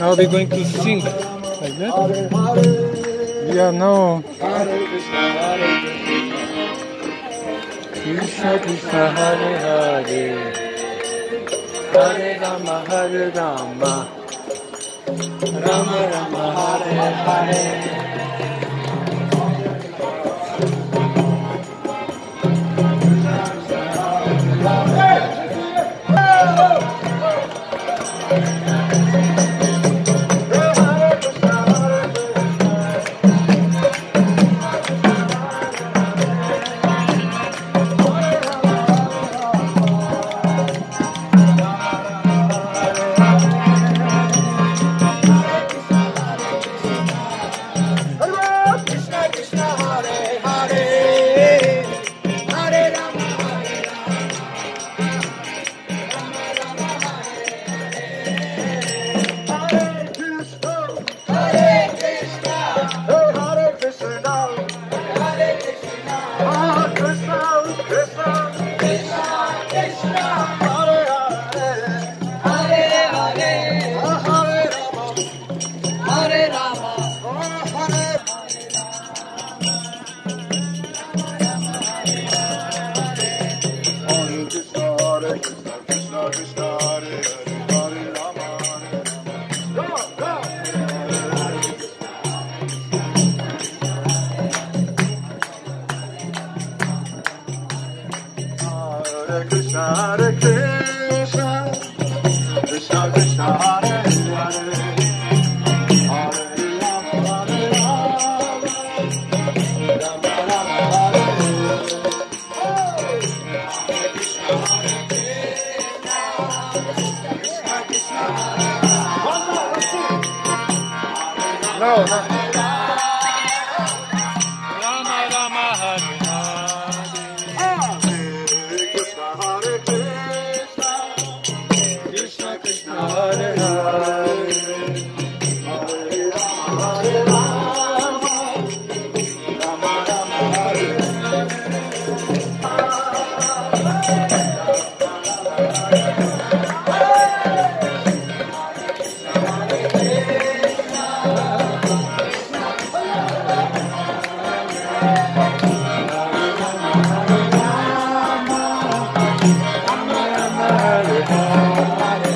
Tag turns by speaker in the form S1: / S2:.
S1: Now they're going to sing like that. Yeah, no. Krishna Krishna Hare Hare, Hare Rama Hare Rama, Rama Rama Hare Hare.
S2: Krishna Hare Krishna, Krishna Krishna Hare Hare, Hare Rama Hare Rama, Rama Rama Hare Hare, Krishna Hare Krishna, Krishna Krishna Hare Hare.
S1: No, no.